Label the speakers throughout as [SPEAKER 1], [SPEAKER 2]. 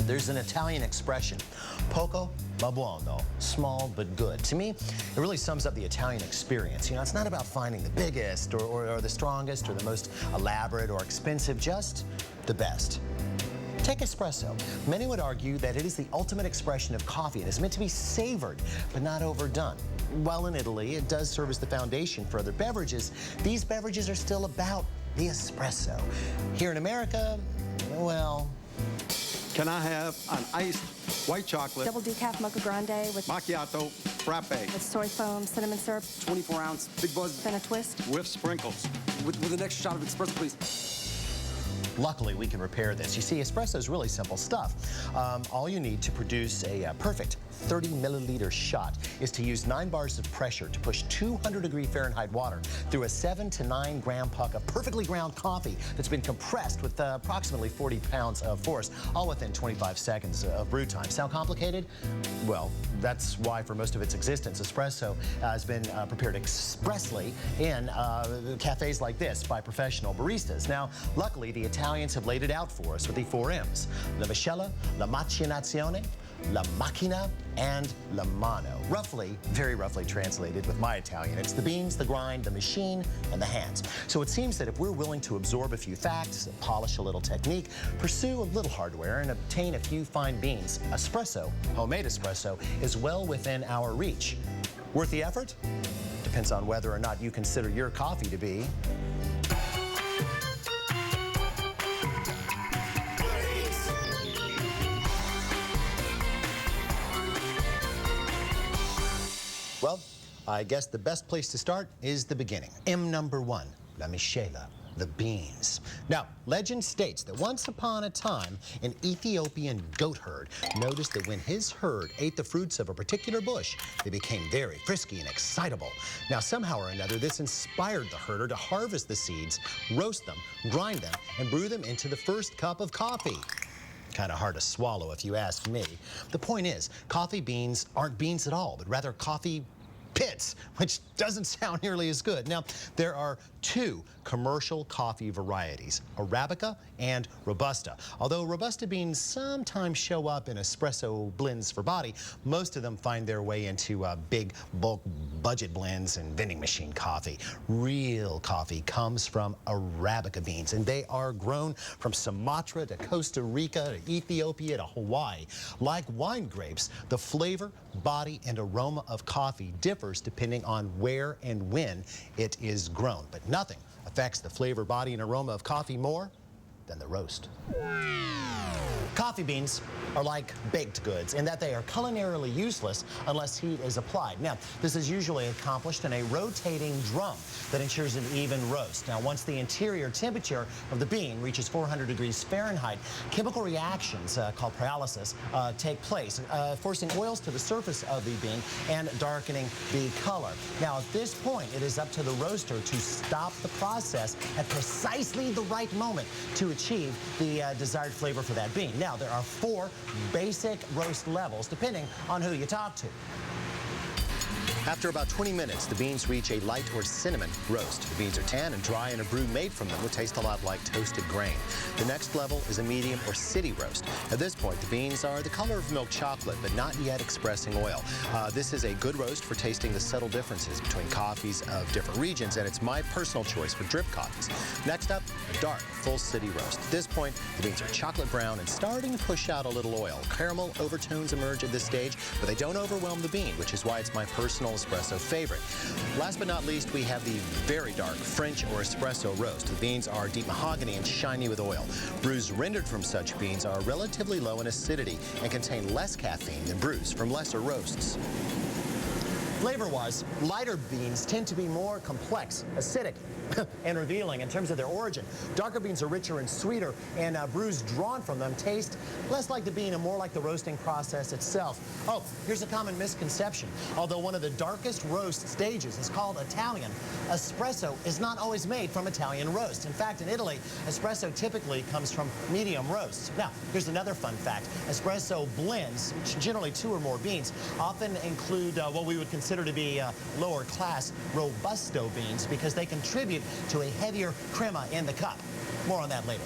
[SPEAKER 1] There's an Italian expression, poco ma buono, small but good. To me, it really sums up the Italian experience. You know, it's not about finding the biggest or the strongest or the most elaborate or expensive, just the best. Take espresso. Many would argue that it is the ultimate expression of coffee and is meant to be savored, but not overdone. While in Italy, it does serve as the foundation for other beverages, these beverages are still about the espresso. Here in America, well...
[SPEAKER 2] Can I have an iced white chocolate,
[SPEAKER 3] double decaf mocha grande with
[SPEAKER 2] macchiato, frappe,
[SPEAKER 3] with soy foam, cinnamon syrup,
[SPEAKER 4] 24-ounce Big Buzz,
[SPEAKER 3] and a twist?
[SPEAKER 2] with sprinkles?
[SPEAKER 4] with an extra shot of espresso, please.
[SPEAKER 1] Luckily, we can repair this. You see, espresso is really simple stuff. All you need to produce a perfect 30 milliliter shot is to use 9 bars of pressure to push 200-degree Fahrenheit water through a 7 to 9 gram puck of perfectly ground coffee that's been compressed with approximately 40 pounds of force, all within 25 seconds of brew time. Sound complicated? Well, that's why for most of its existence, espresso has been prepared expressly in cafes like this by professional baristas. Now, luckily, the Italians have laid it out for us with the 4 M's: la miscela, la macinazione, la macchina, and la mano. Roughly, very roughly translated with my Italian, it's the beans, the grind, the machine, and the hands. So it seems that if we're willing to absorb a few facts, polish a little technique, pursue a little hardware, and obtain a few fine beans, espresso, homemade espresso, is well within our reach. Worth the effort? Depends on whether or not you consider your coffee to be. Well, I guess the best place to start is the beginning. M number 1, la miscela, the beans. Now, legend states that once upon a time, an Ethiopian goat herd noticed that when his herd ate the fruits of a particular bush, they became very frisky and excitable. Now, somehow or another, this inspired the herder to harvest the seeds, roast them, grind them, and brew them into the first cup of coffee. Kind of hard to swallow if you ask me. The point is, coffee beans aren't beans at all, but rather coffee pits, which doesn't sound nearly as good. Now, there are 2 commercial coffee varieties, Arabica and Robusta. Although Robusta beans sometimes show up in espresso blends for body, most of them find their way into big bulk budget blends and vending machine coffee. Real coffee comes from Arabica beans, and they are grown from Sumatra to Costa Rica to Ethiopia to Hawaii. Like wine grapes, the flavor, body, and aroma of coffee differs depending on where and when it is grown. But nothing affects the flavor, body, and aroma of coffee more than the roast. Coffee beans are like baked goods in that they are culinarily useless unless heat is applied. Now, this is usually accomplished in a rotating drum that ensures an even roast. Now, once the interior temperature of the bean reaches 400 degrees Fahrenheit, chemical reactions called pyrolysis take place, forcing oils to the surface of the bean and darkening the color. Now, at this point, it is up to the roaster to stop the process at precisely the right moment to achieve the desired flavor for that bean. Now, there are 4 basic roast levels, depending on who you talk to. After about 20 minutes, the beans reach a light or cinnamon roast. The beans are tan and dry, and a brew made from them will taste a lot like toasted grain. The next level is a medium or city roast. At this point, the beans are the color of milk chocolate, but not yet expressing oil. This is a good roast for tasting the subtle differences between coffees of different regions, and it's my personal choice for drip coffees. Next up, a dark, full city roast. At this point, the beans are chocolate brown and starting to push out a little oil. Caramel overtones emerge at this stage, but they don't overwhelm the bean, which is why it's my personal espresso favorite. Last but not least, we have the very dark French or espresso roast. The beans are deep mahogany and shiny with oil. Brews rendered from such beans are relatively low in acidity and contain less caffeine than brews from lesser roasts. Flavor-wise, lighter beans tend to be more complex, acidic, and revealing in terms of their origin. Darker beans are richer and sweeter, and brews drawn from them taste less like the bean and more like the roasting process itself. Oh, here's a common misconception. Although one of the darkest roast stages is called Italian, espresso is not always made from Italian roast. In fact, in Italy, espresso typically comes from medium roasts. Now, here's another fun fact. Espresso blends, which generally 2 or more beans, often include what we would consider to be lower class Robusto beans because they contribute to a heavier crema in the cup. More on that later.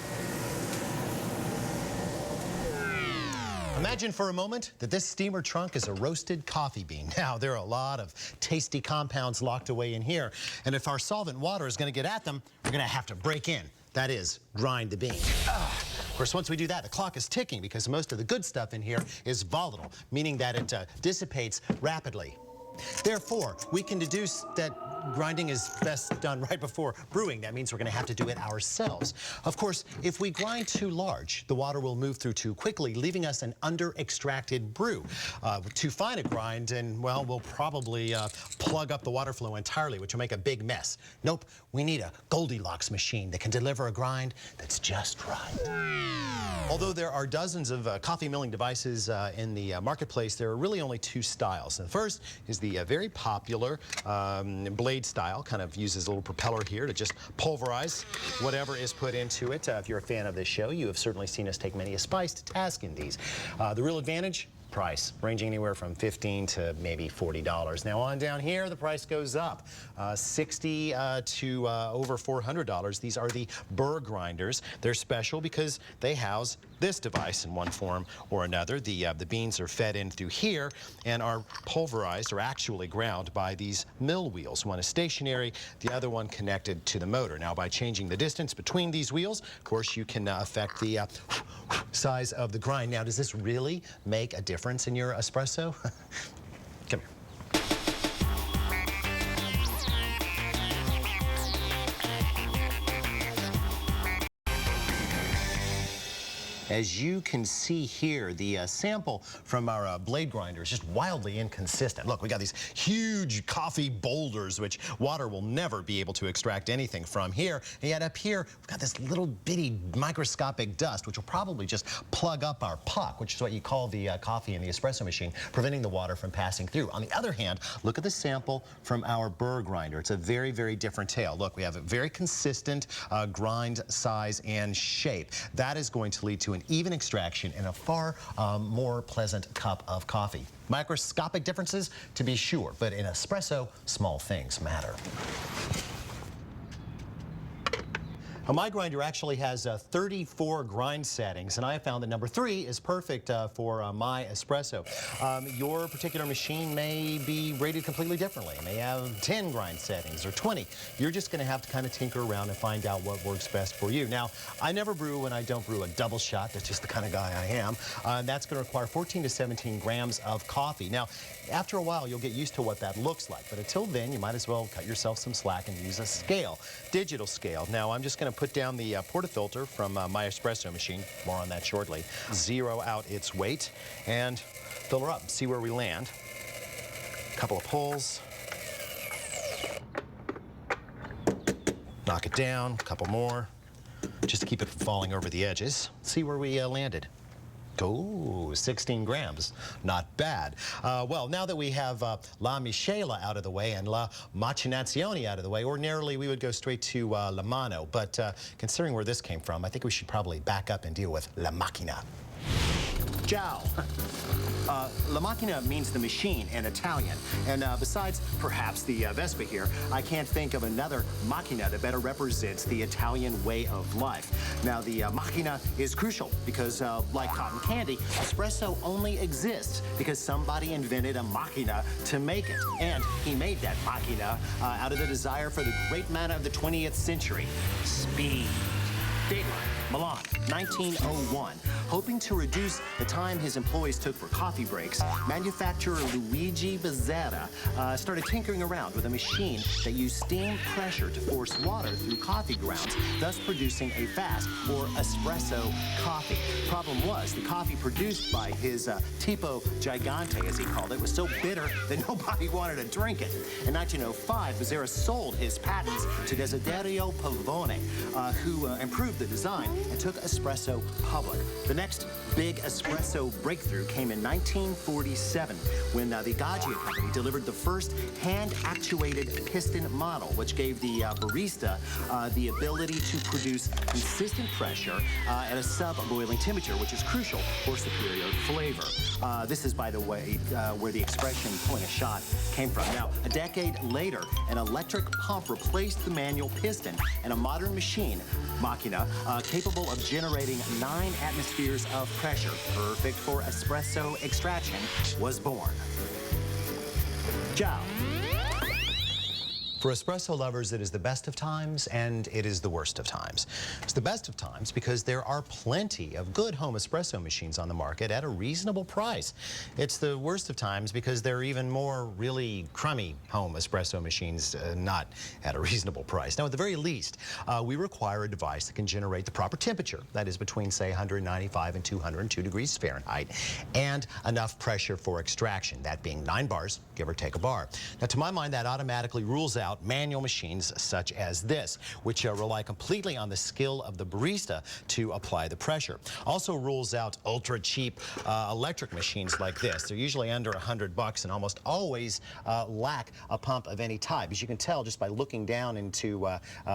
[SPEAKER 1] Imagine for a moment that this steamer trunk is a roasted coffee bean. Now, there are a lot of tasty compounds locked away in here, and if our solvent water is going to get at them, we're going to have to break in. That is, grind the bean. Of course, once we do that, the clock is ticking because most of the good stuff in here is volatile, meaning that it dissipates rapidly. Therefore, we can deduce that grinding is best done right before brewing. That means we're going to have to do it ourselves. Of course, if we grind too large, the water will move through too quickly, leaving us an under-extracted brew. Too fine a grind, and, well, we'll probably plug up the water flow entirely, which will make a big mess. Nope, we need a Goldilocks machine that can deliver a grind that's just right. Although there are dozens of coffee milling devices in the marketplace, there are really only two styles. The first is the very popular blade style, kind of uses a little propeller here to just pulverize whatever is put into it. If you're a fan of this show, you have certainly seen us take many a spice to task in these. The real advantage? Price, ranging anywhere from $15 to maybe $40. Now on down here, the price goes up, $60 to over $400. These are the burr grinders. They're special because they house this device in one form or another. The beans are fed in through here and are pulverized or actually ground by these mill wheels. One is stationary, the other one connected to the motor. Now by changing the distance between these wheels, of course, you can affect the size of the grind. Now, does this really make a difference in your espresso? Come here. As you can see here, the sample from our blade grinder is just wildly inconsistent. Look, we got these huge coffee boulders, which water will never be able to extract anything from here. And yet up here, we've got this little bitty microscopic dust, which will probably just plug up our puck, which is what you call the coffee in the espresso machine, preventing the water from passing through. On the other hand, look at the sample from our burr grinder. It's a very, very different tale. Look, we have a very consistent grind size and shape. That is going to lead to an even extraction and a far more pleasant cup of coffee. Microscopic differences, to be sure, but in espresso, small things matter. My grinder actually has 34 grind settings, and I have found that number 3 is perfect for my espresso. Your particular machine may be rated completely differently. It may have 10 grind settings or 20. You're just going to have to kind of tinker around and find out what works best for you. Now, I never brew when I don't brew a double shot. That's just the kind of guy I am. That's going to require 14 to 17 grams of coffee. Now, after a while, you'll get used to what that looks like. But until then, you might as well cut yourself some slack and use a scale, digital scale. Now, I'm just going to put down the portafilter from my espresso machine. More on that shortly. Zero out its weight and fill her up. See where we land. Couple of pulls. Knock it down. A couple more. Just to keep it from falling over the edges. See where we landed. Oh, 16 grams. Not bad. Well, now that we have La Miscela out of the way and La Macinazione out of the way, ordinarily we would go straight to La Mano. But considering where this came from, I think we should probably back up and deal with La Macchina. Ciao. La Macchina means the machine in Italian. And besides perhaps the Vespa here, I can't think of another macchina that better represents the Italian way of life. Now, the macchina is crucial because, like cotton candy, espresso only exists because somebody invented a macchina to make it. And he made that macchina out of the desire for the great man of the 20th century, speed. Dateline, Milan, 1901. Hoping to reduce the time his employees took for coffee breaks, manufacturer Luigi Bezzera started tinkering around with a machine that used steam pressure to force water through coffee grounds, thus producing a fast, or espresso, coffee. Problem was, the coffee produced by his tipo gigante, as he called it, was so bitter that nobody wanted to drink it. In 1905, Bezzera sold his patents to Desiderio Pavone, who improved the design and took espresso public. The next big espresso breakthrough came in 1947 when the Gaggia company delivered the first hand-actuated piston model, which gave the barista the ability to produce consistent pressure at a sub-boiling temperature, which is crucial for superior flavor. This is, by the way, where the expression pulling a shot came from. Now, a decade later, an electric pump replaced the manual piston, and a modern machine, macchina, capable capable of generating 9 atmospheres of pressure, perfect for espresso extraction, was born. Ciao. For espresso lovers, it is the best of times and it is the worst of times. It's the best of times because there are plenty of good home espresso machines on the market at a reasonable price. It's the worst of times because there are even more really crummy home espresso machines not at a reasonable price. Now, at the very least, we require a device that can generate the proper temperature, that is between, say, 195 and 202 degrees Fahrenheit, and enough pressure for extraction, that being 9 bars, give or take a bar. Now, to my mind, that automatically rules out manual machines such as this, which rely completely on the skill of the barista to apply the pressure. Also rules out ultra cheap electric machines like this. They're usually under $100 and almost always lack a pump of any type. As you can tell just by looking down into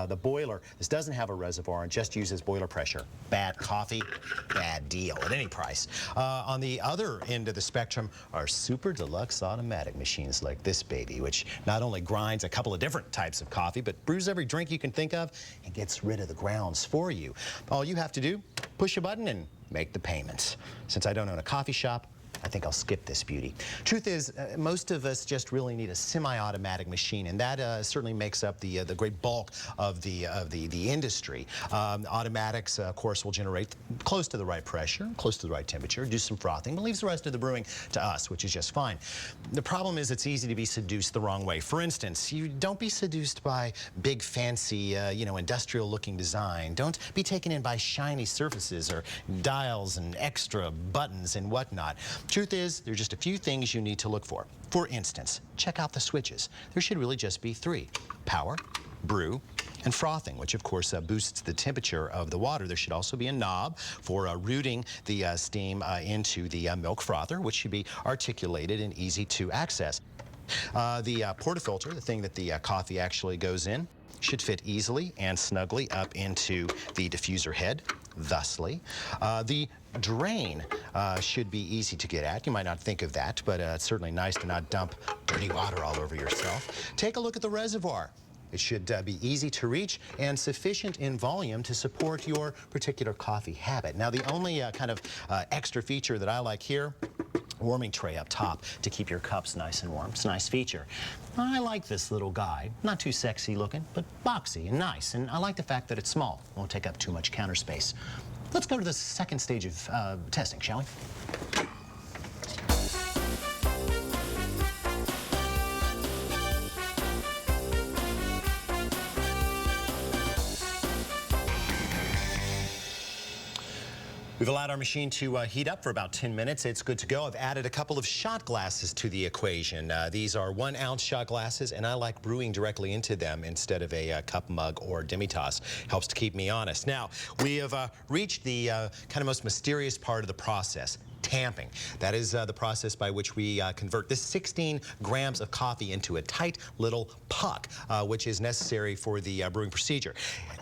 [SPEAKER 1] the boiler, this doesn't have a reservoir and just uses boiler pressure. Bad coffee, bad deal at any price. On the other end of the spectrum are super deluxe automatic machines like this baby, which not only grinds a couple of different types of coffee, but brews every drink you can think of and gets rid of the grounds for you. All you have to do, push a button and make the payments. Since I don't own a coffee shop, I think I'll skip this beauty. Truth is, most of us just really need a semi-automatic machine, and that certainly makes up the great bulk of the industry. Automatics, of course, will generate close to the right pressure, close to the right temperature, do some frothing, but leaves the rest of the brewing to us, which is just fine. The problem is it's easy to be seduced the wrong way. For instance, you don't be seduced by big, fancy, industrial-looking design. Don't be taken in by shiny surfaces or dials and extra buttons and whatnot. Truth is, there are just a few things you need to look for. For instance, check out the switches. There should really just be 3: power, brew, and frothing, which of course boosts the temperature of the water. There should also be a knob for rooting the steam into the milk frother, which should be articulated and easy to access. The portafilter, the thing that the coffee actually goes in, should fit easily and snugly up into the diffuser head, thusly. The drain should be easy to get at. You might not think of that, but it's certainly nice to not dump dirty water all over yourself. Take a look at the reservoir. It should be easy to reach and sufficient in volume to support your particular coffee habit. Now, the only kind of extra feature that I like here, warming tray up top to keep your cups nice and warm. It's a nice feature. I like this little guy. Not too sexy looking, but boxy and nice. And I like the fact that it's small. Won't take up too much counter space. Let's go to the second stage of testing, shall we? We've allowed our machine to heat up for about 10 minutes. It's good to go. I've added a couple of shot glasses to the equation. These are 1-ounce shot glasses, and I like brewing directly into them instead of a cup, mug, or demitasse. Helps to keep me honest. Now, we have reached the kind of most mysterious part of the process. Tamping. That is the process by which we convert this 16 grams of coffee into a tight little puck, which is necessary for the brewing procedure.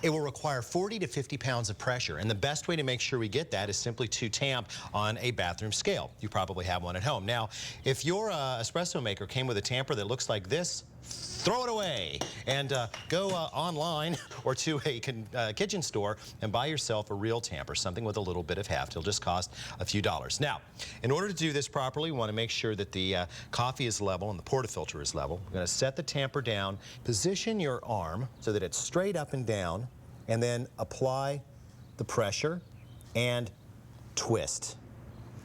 [SPEAKER 1] It will require 40 to 50 pounds of pressure, and the best way to make sure we get that is simply to tamp on a bathroom scale. You probably have one at home. Now, if your espresso maker came with a tamper that looks like this, throw it away and go online or to a kitchen store and buy yourself a real tamper, something with a little bit of heft. It'll just cost a few dollars. Now, in order to do this properly, we want to make sure that the coffee is level and the portafilter is level. We're going to set the tamper down, position your arm so that it's straight up and down, and then apply the pressure and twist.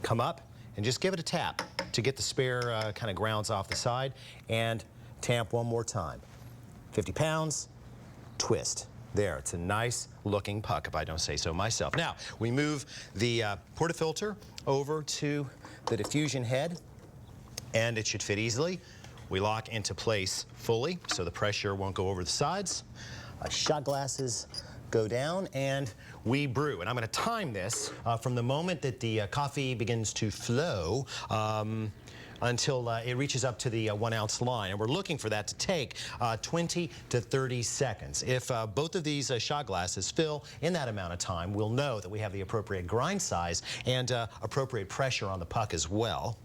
[SPEAKER 1] Come up and just give it a tap to get the spare kind of grounds off the side, and tamp one more time. 50 pounds, twist. There, it's a nice looking puck, if I don't say so myself. Now, we move the portafilter over to the diffusion head, and it should fit easily. We lock into place fully, so the pressure won't go over the sides. Shot glasses go down, and we brew. And I'm going to time this from the moment that the coffee begins to flow until it reaches up to the 1-ounce line. And we're looking for that to take 20 to 30 seconds. If both of these shot glasses fill in that amount of time, we'll know that we have the appropriate grind size and appropriate pressure on the puck as well.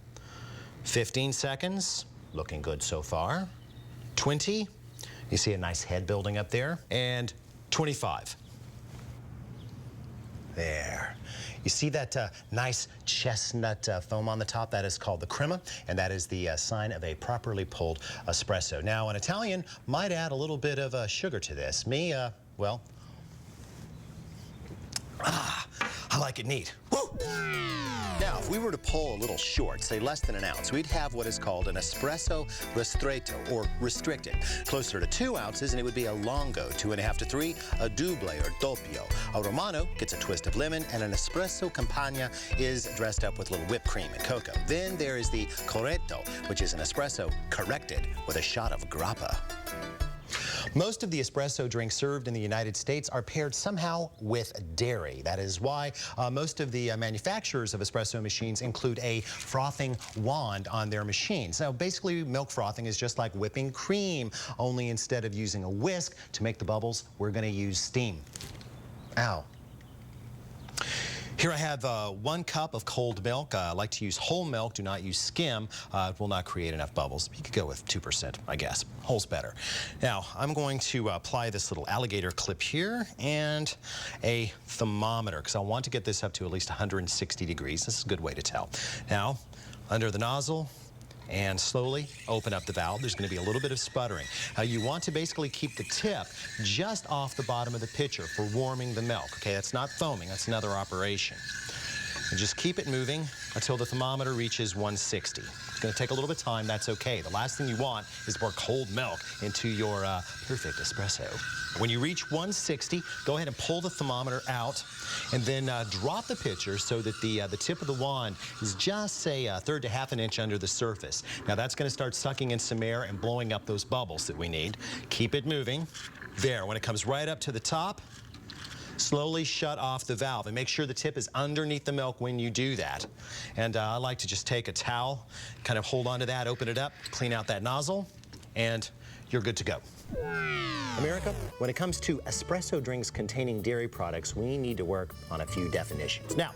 [SPEAKER 1] 15 seconds, looking good so far. 20, you see a nice head building up there. And 25. There. You see that nice chestnut foam on the top? That is called the crema, and that is the sign of a properly pulled espresso. Now, an Italian might add a little bit of sugar to this. Me, well, I like it neat. Woo! Now, if we were to pull a little short, say less than an ounce, we'd have what is called an espresso ristretto, or restricted. Closer to 2 ounces, and it would be a longo, 2.5 to 3, a double or doppio. A romano gets a twist of lemon, and an espresso campagna is dressed up with a little whipped cream and cocoa. Then there is the corretto, which is an espresso corrected with a shot of grappa. Most of the espresso drinks served in the United States are paired somehow with dairy. That is why most of the manufacturers of espresso machines include a frothing wand on their machines. Now, basically, milk frothing is just like whipping cream, only instead of using a whisk to make the bubbles, we're going to use steam. Ow. Here I have 1 cup of cold milk. I like to use whole milk. Do not use skim. It will not create enough bubbles. You could go with 2%, I guess. Whole's better. Now, I'm going to apply this little alligator clip here and a thermometer, because I want to get this up to at least 160 degrees. This is a good way to tell. Now, under the nozzle, and slowly open up the valve. There's going to be a little bit of sputtering. You want to basically keep the tip just off the bottom of the pitcher for warming the milk. Okay, that's not foaming, that's another operation. And just keep it moving until the thermometer reaches 160. It's going to take a little bit of time, that's okay. The last thing you want is to pour cold milk into your perfect espresso. When you reach 160, go ahead and pull the thermometer out and then drop the pitcher so that the tip of the wand is just, say, 1/3 to 1/2 inch under the surface. Now that's going to start sucking in some air and blowing up those bubbles that we need. Keep it moving. There, when it comes right up to the top, slowly shut off the valve and make sure the tip is underneath the milk when you do that. And I like to just take a towel, kind of hold onto that, open it up, clean out that nozzle, and you're good to go. America, when it comes to espresso drinks containing dairy products, we need to work on a few definitions. Now,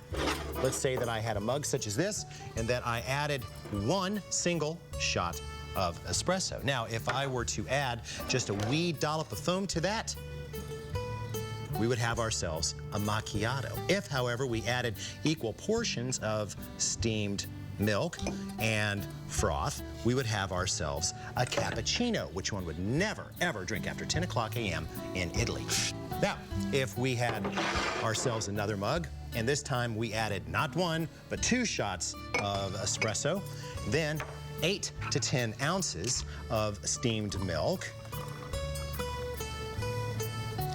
[SPEAKER 1] let's say that I had a mug such as this and that I added 1 single shot of espresso. Now, if I were to add just a wee dollop of foam to that, we would have ourselves a macchiato. If, however, we added equal portions of steamed milk and froth, we would have ourselves a cappuccino, which one would never, ever drink after 10 o'clock a.m. in Italy. Now, if we had ourselves another mug, and this time we added not 1, but 2 shots of espresso, then 8 to 10 ounces of steamed milk,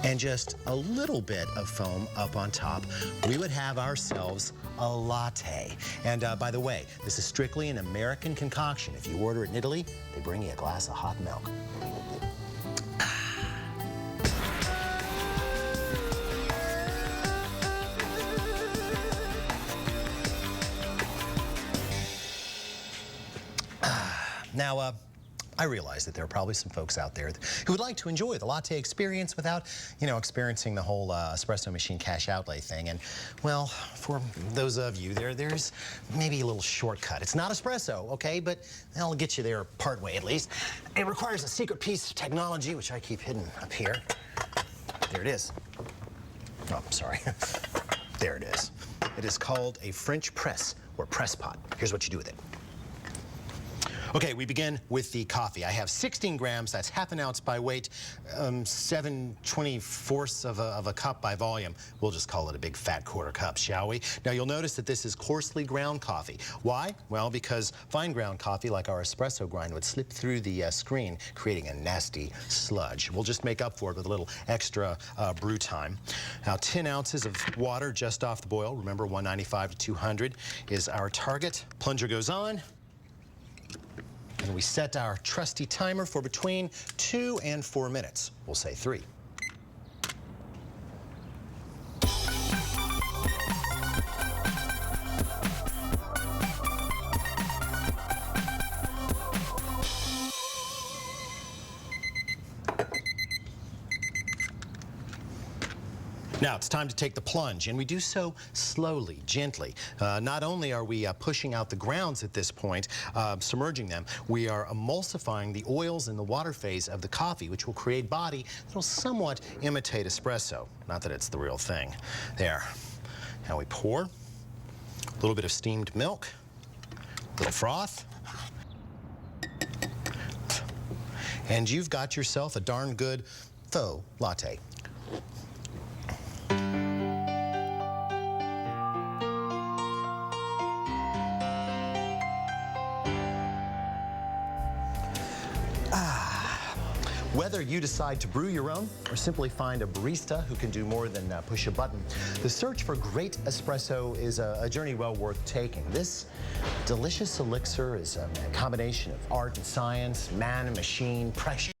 [SPEAKER 1] and just a little bit of foam up on top, we would have ourselves a latte. And by the way, this is strictly an American concoction. If you order it in Italy, they bring you a glass of hot milk. Now, I realize that there are probably some folks out there who would like to enjoy the latte experience without, experiencing the whole espresso machine cash outlay thing. And, well, for those of you, there's maybe a little shortcut. It's not espresso, okay, but that'll get you there partway at least. It requires a secret piece of technology, which I keep hidden up here. There it is. Oh, I'm sorry. There it is. It is called a French press or press pot. Here's what you do with it. Okay, we begin with the coffee. I have 16 grams, that's 1/2 ounce by weight, 7/24 of a cup by volume. We'll just call it a big fat 1/4 cup, shall we? Now you'll notice that this is coarsely ground coffee. Why? Well, because fine ground coffee, like our espresso grind, would slip through the screen, creating a nasty sludge. We'll just make up for it with a little extra brew time. Now 10 ounces of water just off the boil. Remember, 195 to 200 is our target. Plunger goes on. And we set our trusty timer for between 2 and 4 minutes. We'll say 3. Now it's time to take the plunge, and we do so slowly, gently. Not only are we pushing out the grounds at this point, submerging them, we are emulsifying the oils in the water phase of the coffee, which will create body that will somewhat imitate espresso. Not that it's the real thing. There. Now we pour a little bit of steamed milk, a little froth, and you've got yourself a darn good faux latte. Whether you decide to brew your own or simply find a barista who can do more than push a button, the search for great espresso is a journey well worth taking. This delicious elixir is a combination of art and science, man and machine, pressure.